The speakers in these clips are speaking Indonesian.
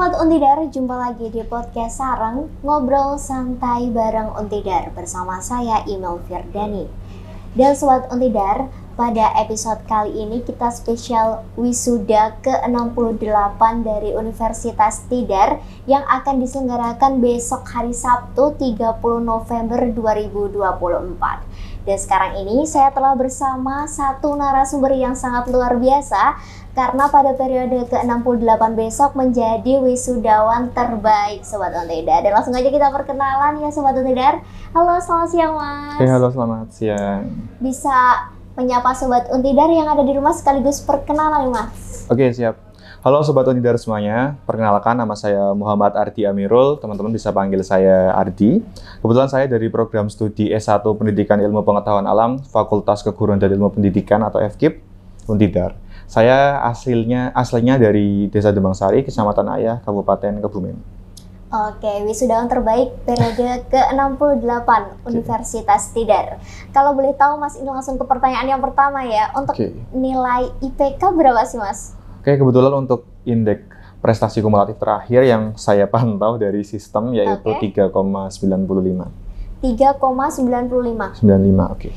Sobat Untidar, jumpa lagi di podcast Sarang, ngobrol santai bareng Untidar bersama saya Imel Firdani. Dan Sobat Untidar, pada episode kali ini kita spesial wisuda ke-68 dari Universitas Tidar yang akan diselenggarakan besok hari Sabtu 30 November 2024. Dan sekarang ini saya telah bersama satu narasumber yang sangat luar biasa karena pada periode ke-68 besok menjadi wisudawan terbaik Sobat Untidar. Dan langsung aja kita perkenalan ya Sobat Untidar. Halo, selamat siang Mas. Halo, selamat siang. Bisa menyapa Sobat Untidar yang ada di rumah sekaligus perkenalan Mas. Oke, siap. Halo Sobat Untidar semuanya, perkenalkan nama saya Muhammad Ardi Amirul, teman-teman bisa panggil saya Ardi. Kebetulan saya dari program studi S1 Pendidikan Ilmu Pengetahuan Alam, Fakultas Keguruan dan Ilmu Pendidikan atau FKIP, Untidar. Saya aslinya dari Desa Dembangsari, Kecamatan Ayah, Kabupaten Kebumen. Oke, wisudawan terbaik periode ke-68 Universitas Tidar. Kalau boleh tahu Mas, ini langsung ke pertanyaan yang pertama ya. Untuk nilai IPK berapa sih Mas? Oke, kebetulan untuk indeks prestasi kumulatif terakhir yang saya pantau dari sistem yaitu 3,95. 3,95. 95, oke.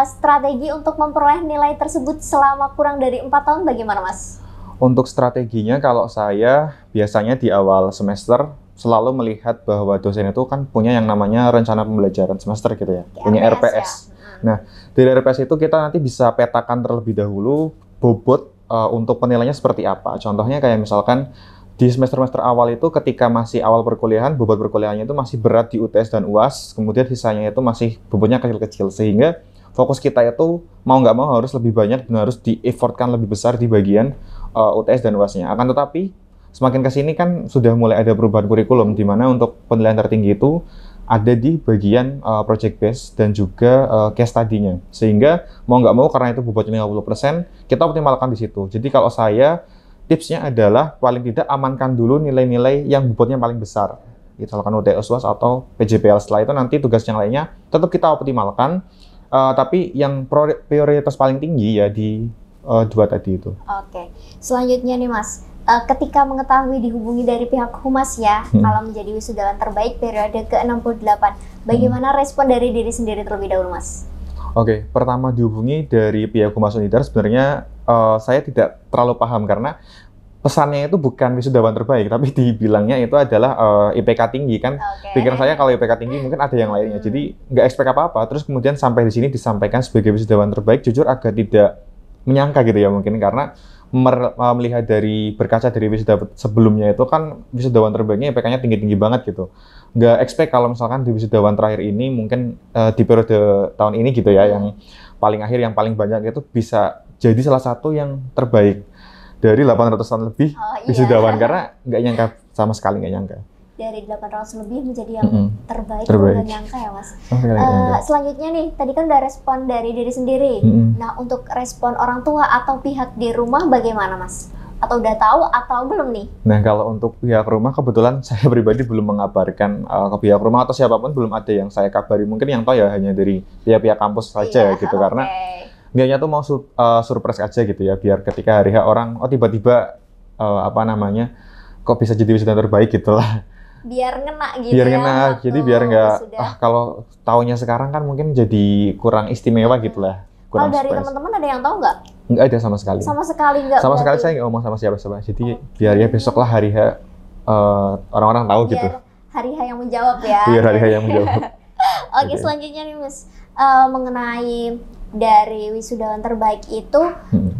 Strategi untuk memperoleh nilai tersebut selama kurang dari 4 tahun bagaimana Mas? Untuk strateginya kalau saya biasanya di awal semester selalu melihat bahwa dosen itu kan punya yang namanya rencana pembelajaran semester gitu ya, punya RPS. Ya? Nah, dari RPS itu kita nanti bisa petakan terlebih dahulu bobot untuk penilaiannya seperti apa. Contohnya kayak misalkan di semester-semester awal itu ketika masih awal perkuliahan, bobot perkuliahannya itu masih berat di UTS dan UAS, kemudian sisanya itu masih bobotnya kecil-kecil, sehingga fokus kita itu mau nggak mau harus lebih banyak dan harus di-effortkan lebih besar di bagian UTS dan UAS-nya. Akan tetapi, semakin ke sini kan sudah mulai ada perubahan kurikulum, di mana untuk penilaian tertinggi itu ada di bagian project base dan juga case study-nya. Sehingga mau nggak mau karena itu bobotnya 50%, kita optimalkan di situ. Jadi kalau saya, tipsnya adalah paling tidak amankan dulu nilai-nilai yang bobotnya paling besar. Misalkan UTS, UAS, atau PJBL. Setelah itu nanti tugas yang lainnya tetap kita optimalkan. Tapi yang prioritas paling tinggi ya di dua tadi itu. Oke, selanjutnya nih Mas, ketika mengetahui dihubungi dari pihak Humas ya, kalau menjadi wisudawan terbaik periode ke-68, bagaimana respon dari diri sendiri terlebih dahulu Mas? Oke, pertama dihubungi dari pihak Humas Untidar sebenarnya saya tidak terlalu paham karena pesannya itu bukan wisudawan terbaik, tapi dibilangnya itu adalah IPK tinggi kan. Pikiran saya kalau IPK tinggi mungkin ada yang lainnya, jadi nggak expect apa-apa. Terus kemudian sampai di sini disampaikan sebagai wisudawan terbaik, jujur agak tidak menyangka gitu ya mungkin karena melihat dari berkaca dari wisuda sebelumnya itu kan wisudawan terbaiknya IPK-nya tinggi-tinggi banget gitu. Nggak expect kalau misalkan di wisudawan terakhir ini mungkin di periode tahun ini gitu ya yang paling akhir yang paling banyak itu bisa jadi salah satu yang terbaik dari 800-an lebih wisudawan karena nggak nyangka sama sekali nggak nyangka. Dari 800 lebih menjadi yang terbaik. Nggak nyangka ya Mas. Selanjutnya nih, tadi kan udah respon dari diri sendiri. Nah untuk respon orang tua atau pihak di rumah bagaimana Mas? Atau udah tahu atau belum nih? Nah kalau untuk pihak rumah kebetulan saya pribadi belum mengabarkan ke pihak rumah atau siapapun belum ada yang saya kabari. Mungkin yang tahu ya hanya dari pihak-pihak kampus saja gitu karena niatnya tuh mau surprise aja gitu ya biar ketika hari H orang tiba-tiba kok bisa jadi wisudawan terbaik gitu lah. Biar ngena gitu biar ngena, jadi biar nggak kalau taunya sekarang kan mungkin jadi kurang istimewa gitu lah. Kalau dari teman-teman ada yang tahu nggak? Nggak ada sama sekali. Sama sekali nggak? Sama sekali saya nggak ngomong sama siapa-siapa. Jadi biar ya besok lah hari H orang-orang tahu gitu. Hari H yang menjawab ya. Biar hari H yang menjawab. Oke, selanjutnya nih Mas, mengenai dari wisudawan terbaik itu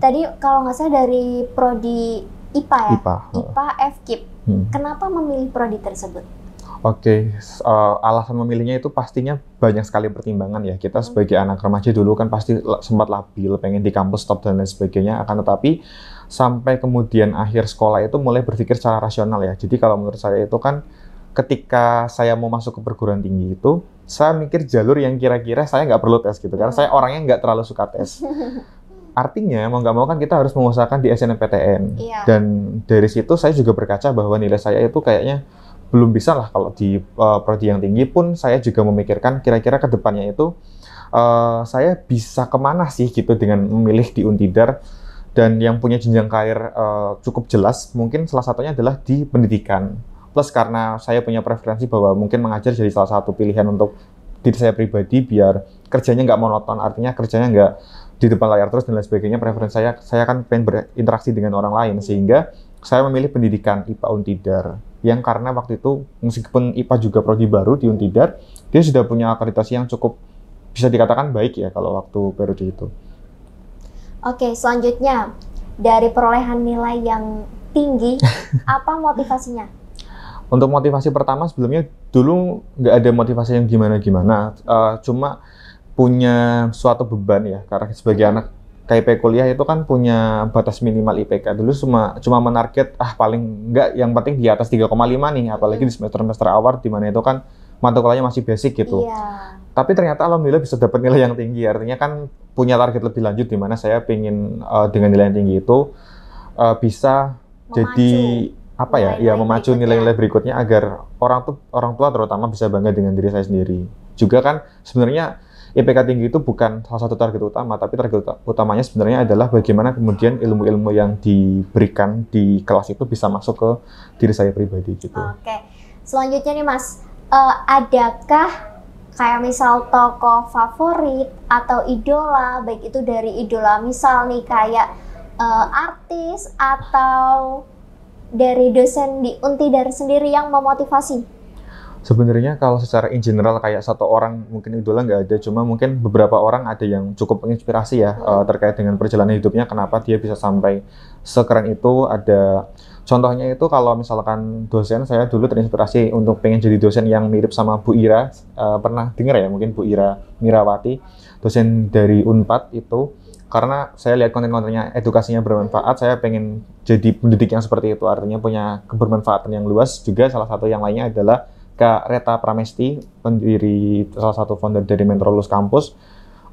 tadi kalau nggak salah dari prodi IPA ya? IPA FKIP. Kenapa memilih prodi tersebut? Oke, alasan memilihnya itu pastinya banyak sekali pertimbangan ya. Kita sebagai anak remaja dulu kan pasti sempat labil, pengen di kampus top dan lain sebagainya. Akan tetapi sampai kemudian akhir sekolah itu mulai berpikir secara rasional ya. Jadi kalau menurut saya itu kan ketika saya mau masuk ke perguruan tinggi itu, saya mikir jalur yang kira-kira saya nggak perlu tes gitu. Karena saya orangnya nggak terlalu suka tes. Artinya mau nggak mau kan kita harus mengusahakan di SNMPTN. Dan dari situ saya juga berkaca bahwa nilai saya itu kayaknya belum bisa lah kalau di prodi yang tinggi pun saya juga memikirkan kira-kira ke depannya itu saya bisa kemana sih gitu dengan memilih di Untidar dan yang punya jenjang karir cukup jelas, mungkin salah satunya adalah di pendidikan. Plus karena saya punya preferensi bahwa mungkin mengajar jadi salah satu pilihan untuk diri saya pribadi biar kerjanya nggak monoton, artinya kerjanya nggak di depan layar terus dan lain sebagainya. Preferensi saya kan pengen berinteraksi dengan orang lain, sehingga saya memilih pendidikan IPA Untidar. Yang karena waktu itu meskipun IPA juga prodi baru di Untidar, dia sudah punya akreditasi yang cukup bisa dikatakan baik ya kalau waktu periode itu. Oke, selanjutnya dari perolehan nilai yang tinggi, apa motivasinya? Untuk motivasi pertama sebelumnya dulu nggak ada motivasi yang gimana-gimana, cuma punya suatu beban ya, karena sebagai anak KIP kuliah itu kan punya batas minimal IPK. Dulu cuma menarget paling nggak yang penting di atas 3,5 nih, apalagi di semester awal di mana itu kan mata kuliahnya masih basic gitu. Iya. Tapi ternyata alhamdulillah bisa dapat nilai yang tinggi, artinya kan punya target lebih lanjut di mana saya pengen dengan nilai yang tinggi itu bisa jadi memacu nilai-nilai berikutnya agar orang tua terutama bisa bangga dengan diri saya sendiri. Juga kan sebenarnya IPK tinggi itu bukan salah satu target utama, tapi target utamanya sebenarnya adalah bagaimana kemudian ilmu-ilmu yang diberikan di kelas itu bisa masuk ke diri saya pribadi gitu. Oke, selanjutnya nih Mas, adakah kayak misal tokoh favorit atau idola, baik itu dari idola misal nih kayak artis atau dari dosen di Untidar sendiri yang memotivasi? Sebenarnya kalau secara in general kayak satu orang mungkin idola nggak ada, cuma mungkin beberapa orang ada yang cukup menginspirasi ya terkait dengan perjalanan hidupnya, kenapa dia bisa sampai sekeren itu. Ada contohnya itu kalau misalkan dosen, saya dulu terinspirasi untuk pengen jadi dosen yang mirip sama Bu Ira, pernah dengar ya mungkin Bu Ira Mirawati, dosen dari Unpad itu. Karena saya lihat konten-kontennya edukasinya bermanfaat, saya pengen jadi pendidik yang seperti itu, artinya punya kebermanfaatan yang luas. Juga salah satu yang lainnya adalah Kak Reta Pramesti, pendiri salah satu founder dari Mentor Lulus Kampus.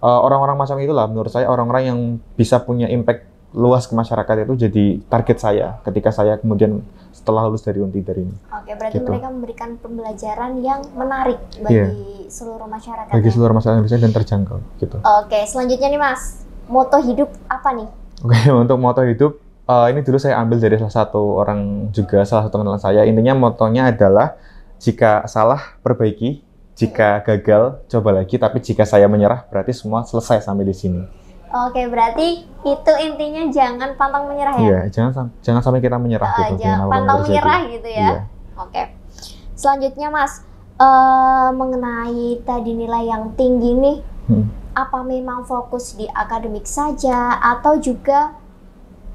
Orang-orang macam itulah menurut saya orang-orang yang bisa punya impact luas ke masyarakat itu jadi target saya ketika saya kemudian setelah lulus dari Untidar ini. Oke, berarti gitu. Mereka memberikan pembelajaran yang menarik bagi seluruh masyarakat. Bagi seluruh masyarakat Indonesia dan terjangkau gitu. Oke, selanjutnya nih Mas, moto hidup apa nih? Oke, untuk moto hidup ini dulu saya ambil dari salah satu kenalan saya. Intinya motonya adalah jika salah, perbaiki. Jika gagal, coba lagi. Tapi jika saya menyerah, berarti semua selesai sampai di sini. Oke, berarti itu intinya jangan pantang menyerah ya? Iya, jangan sampai kita menyerah gitu. Jangan pantang menyerah gitu ya? Iya. Oke. Selanjutnya Mas, mengenai tadi nilai yang tinggi nih, apa memang fokus di akademik saja atau juga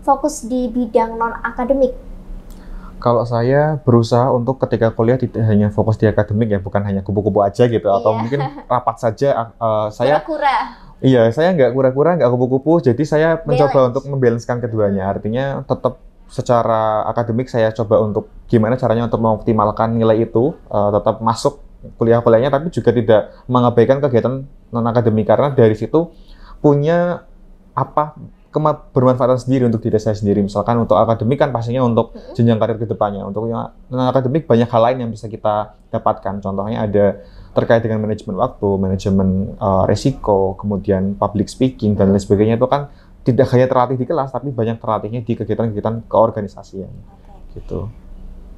fokus di bidang non-akademik? Kalau saya berusaha untuk ketika kuliah tidak hanya fokus di akademik ya, bukan hanya kupu-kupu aja gitu, atau mungkin rapat saja. Saya nggak kura-kura, nggak kupu-kupu, jadi saya mencoba untuk membalancekan keduanya. Artinya tetap secara akademik saya coba untuk gimana caranya untuk mengoptimalkan nilai itu, tetap masuk kuliah-kuliahnya, tapi juga tidak mengabaikan kegiatan non-akademik, karena dari situ punya bermanfaatan sendiri untuk diri saya sendiri. Misalkan untuk akademik kan pastinya untuk jenjang karir ke depannya. Untuk yang non-akademik banyak hal lain yang bisa kita dapatkan. Contohnya ada terkait dengan manajemen waktu, manajemen resiko, kemudian public speaking, dan lain sebagainya. Itu kan tidak hanya terlatih di kelas, tapi banyak terlatihnya di kegiatan-kegiatan keorganisasian. Gitu.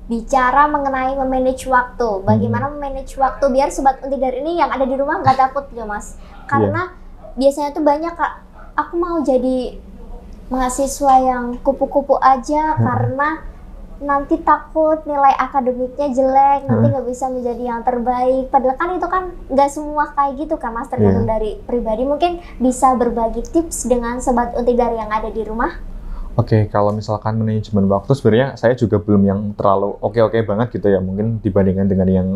Bicara mengenai memanage waktu, bagaimana memanage waktu biar Sobat Untidar ini yang ada di rumah nggak takut ya Mas? Karena biasanya tuh banyak, aku mau jadi mahasiswa yang kupu-kupu aja karena nanti takut nilai akademiknya jelek, nanti nggak bisa menjadi yang terbaik. Padahal kan itu kan nggak semua kayak gitu kan Mas, tergantung dari pribadi. Mungkin bisa berbagi tips dengan Sobat Untidar yang ada di rumah? Oke, kalau misalkan manajemen waktu sebenarnya saya juga belum yang terlalu oke banget gitu ya, mungkin dibandingkan dengan yang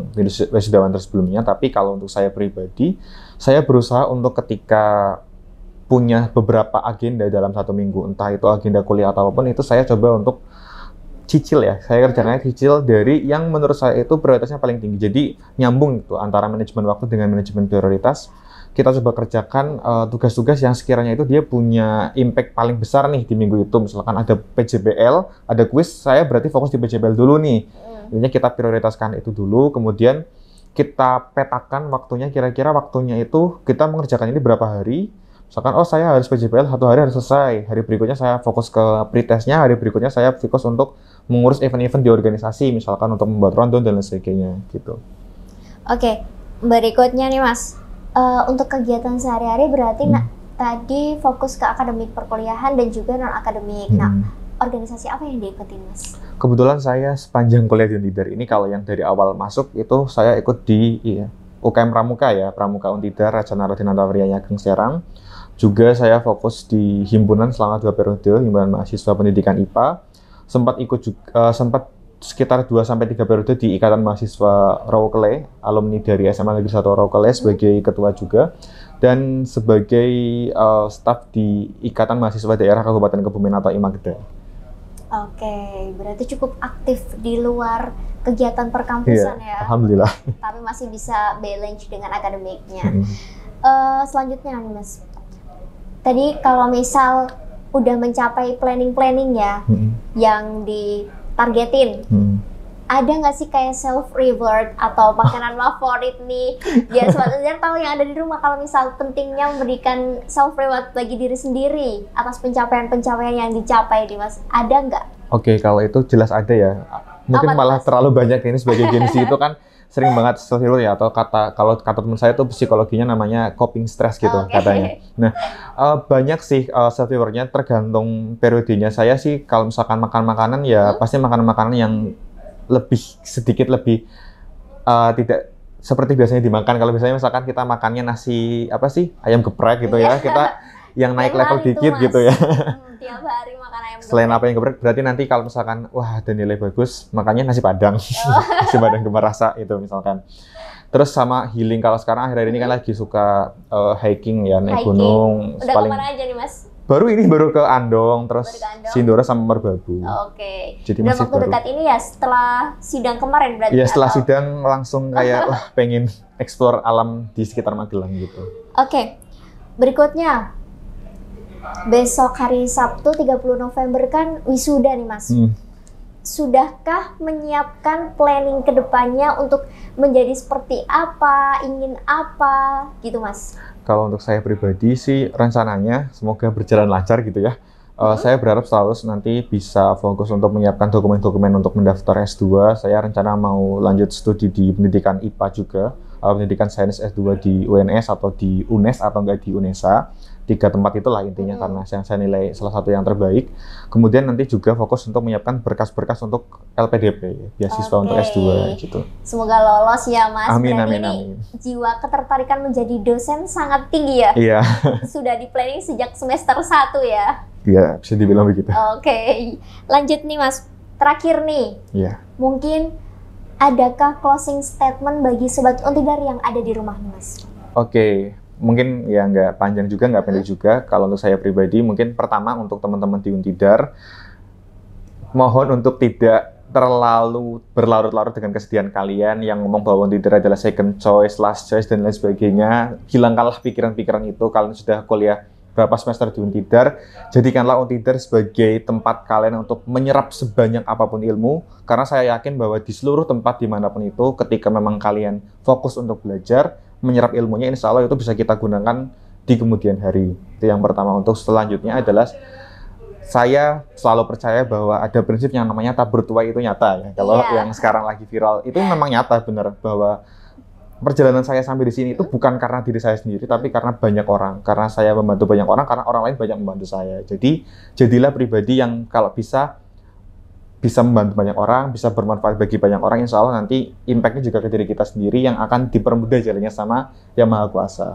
wisudawan sebelumnya. Tapi kalau untuk saya pribadi, saya berusaha untuk ketika punya beberapa agenda dalam satu minggu, entah itu agenda kuliah atau apapun, itu saya coba untuk cicil ya. Saya kerjanya cicil dari yang menurut saya itu prioritasnya paling tinggi. Jadi nyambung itu antara manajemen waktu dengan manajemen prioritas. Kita coba kerjakan tugas-tugas yang sekiranya itu dia punya impact paling besar nih di minggu itu. Misalkan ada PJBL, ada kuis, saya berarti fokus di PJBL dulu nih. Intinya kita prioritaskan itu dulu, kemudian kita petakan waktunya, kira-kira waktunya itu kita mengerjakan ini berapa hari. Misalkan, oh saya harus PJBL 1 hari harus selesai. Hari berikutnya saya fokus ke pretestnya, hari berikutnya saya fokus untuk mengurus event-event di organisasi, misalkan untuk membuat rundown dan lain sebagainya gitu. Oke, berikutnya nih Mas, untuk kegiatan sehari-hari berarti tadi fokus ke akademik perkuliahan dan juga non-akademik. Nah, organisasi apa yang diikutin Mas? Kebetulan saya sepanjang kuliah di Untidar ini, kalau yang dari awal masuk itu saya ikut di UKM Pramuka ya, Pramuka Untidar, Raja Narodin Antawerya Ageng Serang. Juga saya fokus di himpunan selama 2 periode, himpunan mahasiswa pendidikan IPA. Sempat ikut juga, sempat sekitar 2-3 periode di Ikatan Mahasiswa Rawakele, alumni dari SMA Negeri 1 Rawakele sebagai ketua juga, dan sebagai staf di Ikatan Mahasiswa Daerah Kabupaten Kebumen atau IMAKDA. Oke, berarti cukup aktif di luar kegiatan perkampusan ya. Alhamdulillah. Tapi masih bisa balance dengan akademiknya. Selanjutnya nih Mas, tadi kalau misal udah mencapai planning ya, yang ditargetin, ada nggak sih kayak self reward atau makanan favorit nih? Biar Sobat Untidar tahu yang ada di rumah kalau misal pentingnya memberikan self reward bagi diri sendiri atas pencapaian-pencapaian yang dicapai di Mas. Ada nggak? Oke, kalau itu jelas ada ya. Mungkin malah terlalu banyak ini sebagai Gen Z itu kan sering banget self reward ya, atau kalau kata teman saya itu psikologinya namanya coping stress gitu katanya. Nah, banyak sih self rewardnya tergantung periodenya. Saya sih kalau misalkan makan makanan ya pasti makan makanan yang sedikit lebih tidak seperti biasanya dimakan. Kalau biasanya misalkan kita makannya nasi ayam geprek gitu ya, kita yang naik level dikit gitu ya. Tiap hari makan ayam geprek. Selain apa yang geprek, berarti nanti kalau misalkan wah ada nilai bagus, makannya nasi padang. Nasi padang gemar rasa itu misalkan. Terus sama healing, kalau sekarang akhir-akhir ini kan lagi suka hiking ya, naik gunung. Udah kemana aja nih Mas? Baru ke Andong, terus Sindoro sama Merbabu. Oke. Jadi masih waktu dekat ini ya, setelah sidang kemarin berarti? Iya, setelah sidang langsung kayak wah pengen explore alam di sekitar Magelang gitu. Oke. Berikutnya, besok hari Sabtu 30 November kan wisuda nih Mas. Sudahkah menyiapkan planning ke depannya untuk menjadi seperti apa, ingin apa gitu Mas? Kalau untuk saya pribadi sih rencananya semoga berjalan lancar gitu ya. Saya berharap selalu nanti bisa fokus untuk menyiapkan dokumen-dokumen untuk mendaftar S2. Saya rencana mau lanjut studi di pendidikan IPA juga, pendidikan sains S2 di UNS atau di UNES atau enggak di UNESA. 3 tempat itulah intinya karena yang saya nilai salah satu yang terbaik. Kemudian nanti juga fokus untuk menyiapkan berkas-berkas untuk LPDP, beasiswa untuk S2 gitu. Semoga lolos ya Mas. Amin, amin. Jiwa ketertarikan menjadi dosen sangat tinggi ya? Iya. Sudah di planning sejak semester 1 ya? Iya, bisa dibilang begitu. Oke. Lanjut nih Mas, terakhir nih. Iya. Mungkin adakah closing statement bagi Sobat Untidar yang ada di rumah nih Mas? Oke. Mungkin ya nggak panjang juga, nggak pendek juga. Kalau untuk saya pribadi, mungkin pertama untuk teman-teman di Untidar, mohon untuk tidak terlalu berlarut-larut dengan kesedihan kalian yang ngomong bahwa Untidar adalah second choice, last choice, dan lain sebagainya. Hilangkanlah pikiran-pikiran itu. Kalian sudah kuliah berapa semester di Untidar, jadikanlah Untidar sebagai tempat kalian untuk menyerap sebanyak apapun ilmu. Karena saya yakin bahwa di seluruh tempat dimanapun itu, ketika memang kalian fokus untuk belajar, menyerap ilmunya, insya Allah itu bisa kita gunakan di kemudian hari. Itu yang pertama. Untuk selanjutnya adalah saya selalu percaya bahwa ada prinsip yang namanya tabur tuai itu nyata ya. Kalau yang sekarang lagi viral itu memang nyata benar, bahwa perjalanan saya sampai di sini itu bukan karena diri saya sendiri, tapi karena banyak orang. Karena saya membantu banyak orang, karena orang lain banyak membantu saya. Jadi jadilah pribadi yang kalau bisa membantu banyak orang, bisa bermanfaat bagi banyak orang, insya Allah nanti impact-nya juga ke diri kita sendiri yang akan dipermudah jalannya sama Yang Maha Kuasa.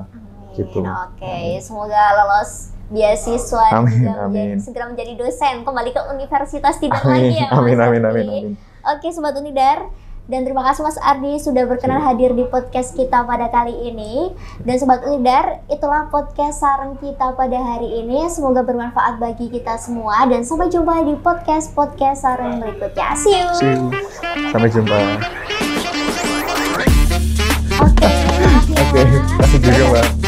Gitu. Oke, semoga lolos beasiswa dan segera menjadi dosen, kembali ke universitas tidak lagi ya Mas. Amin. Oke Sobat Untidar, dan terima kasih Mas Ardi sudah berkenan hadir di podcast kita pada kali ini. Dan Sobat Untidar, itulah podcast sareng kita pada hari ini. Semoga bermanfaat bagi kita semua. Dan sampai jumpa di podcast sareng berikutnya. See you. Sampai jumpa. Oke, kasih juga Mbak.